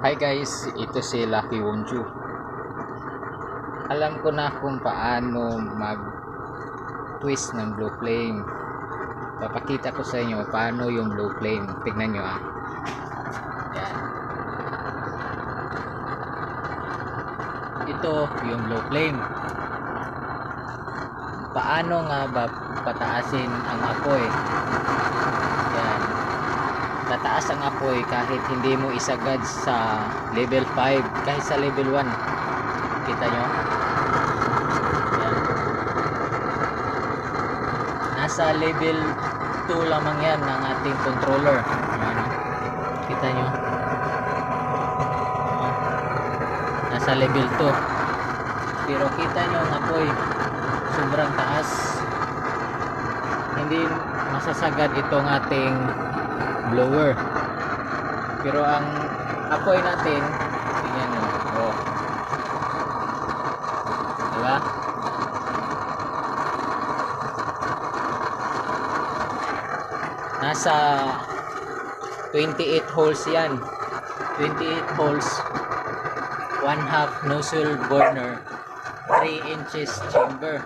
Hi guys, ito si Lucky Wonju. Alam ko na kung paano mag twist ng blue flame. Papakita ko sa inyo paano yung blue flame. Tignan nyo ah. Yan. Ito yung blue flame. Paano nga ba pataasin ang apoy? Yan. Tataas ang apoy kahit hindi mo isagad sa level 5, kahit sa level 1. Kita nyo? Yan. Nasa level 2 lamang yan ng ating controller. Yan. Kita nyo? Nasa level 2. Pero kita nyo ang apoy sobrang taas. Hindi masasagad itong ating blower. Pero ang apoy natin, tingnan nyo, oh. Diba? Nasa 28 holes yan. 28 holes, 1/2 nozzle burner, 3 inches chamber.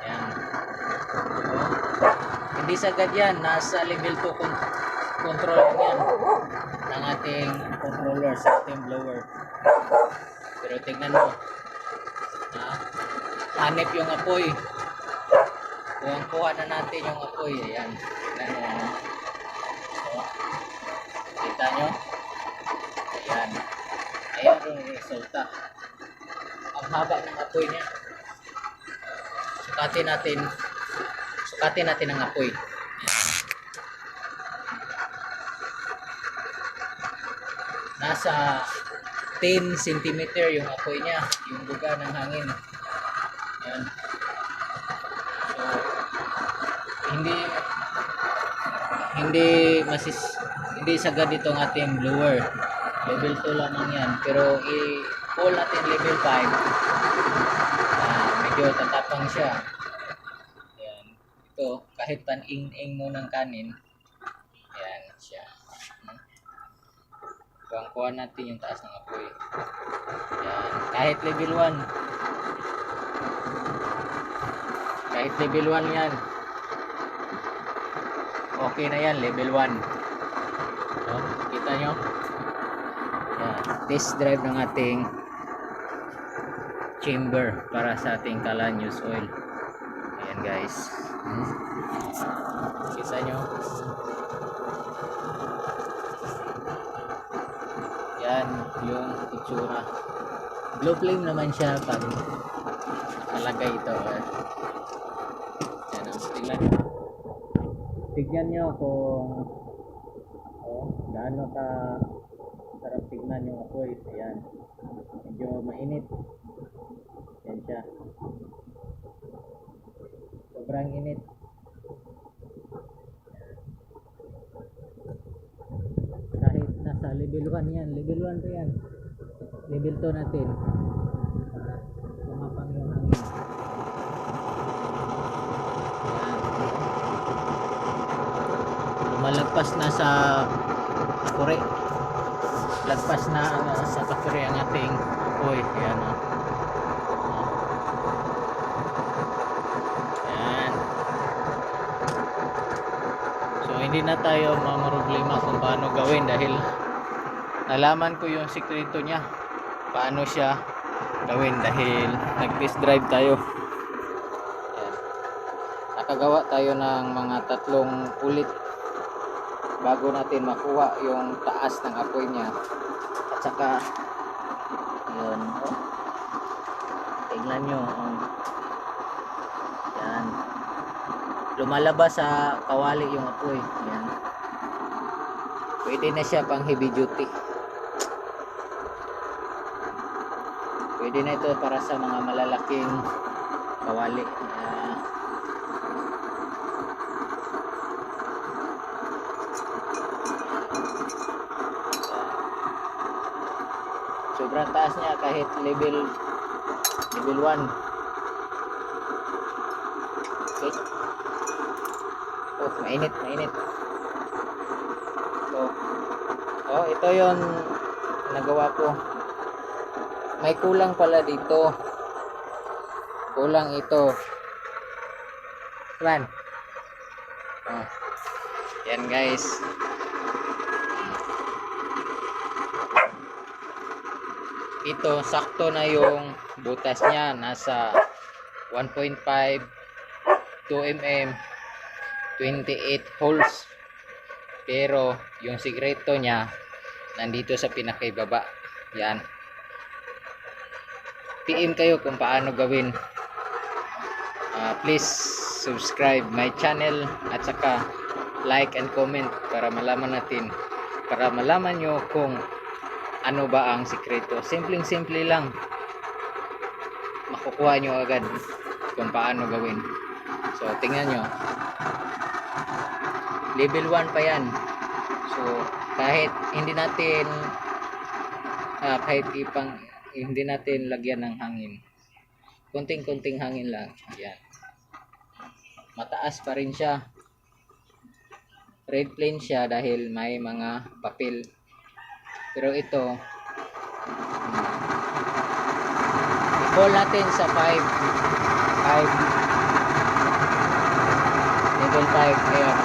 Yan. Hindi sagad yan, nasa level 2 control yan ng ating controller sa ating blower. Pero tingnan mo, hanip yung apoy. Kuha na natin yung apoy. Ayan, tingnan mo. So, kita nyo? Ayan. Ayan yung resulta. Ang haba ng apoy niya. Sukatin natin ang apoy. Nasa 10 cm yung apoy niya, yung buga ng hangin. Ayan. So, hindi sagad itong ating blower. Level 2 lamang yan. Pero i-pull natin level 5. Medyo tatapang siya. Ayan. Ito, kahit pan-ing-ing mo ng kanin, ayan siya. Kuha natin yung taas ng apoy. Yan. Kahit level 1. Kahit level 1 yan. Okay na yan, level 1. So, kita nyo? Yan. Test drive ng ating chamber para sa ating Calanus oil. Ayan guys. Kita nyo? Yan yung itsura. Blue flame naman siya pag nakalagay ito. Yan ang tignan nyo kung gaano ka sarap tignan yung apoy. Ayan, medyo mainit. Yan siya, sobrang init. Nasa level 1 yan, level 1 to yan, level 2 natin lumapang yung hangin. Lumalagpas na sa kure, lagpas na sa kakure ang ating apoy. Ayan o. Ayan. So hindi na tayo mamroblema kung paano gawin dahil nalaman ko yung sikreto niya paano siya gawin dahil nag-test drive tayo. Ayan. Nakagawa tayo ng mga 3 ulit bago natin makuha yung taas ng apoy niya. At saka yun, tingnan nyo, yan, lumalabas sa kawali yung apoy. Yan, pwede na siya pang heavy duty. Pwede na ito para sa mga malalaking kawali. Sobrang taas niya kahit level 1. Okay. Oh, mainit. So, ito yon nagawa ko. May kulang pala dito. Kulang ito. Plan. Oh. Yan guys. Ito sakto na yung butas niya, nasa 1.5, 2 mm, 28 holes. Pero yung sikreto niya nandito sa pinakaibaba. Yan. PM kayo kung paano gawin. Please subscribe my channel at saka like and comment para malaman nyo kung ano ba ang sikreto. Simpleng-simple lang. Makukuha nyo agad kung paano gawin. So, tingnan nyo. Level 1 pa yan. So, kahit hindi natin hindi natin lagyan ng hangin. Kunting-kunting hangin lang. Ayan. Mataas pa rin siya. Red plane siya dahil may mga papel. Pero ito, i-call natin sa 5. Level 5. Ayan.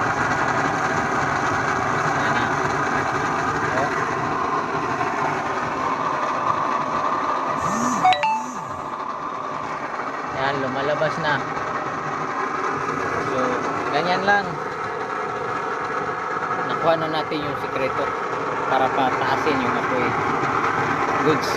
Yan, lumalabas na. So, ganyan lang. Nakuha na natin yung sikreto para pataasin yung apoy goods.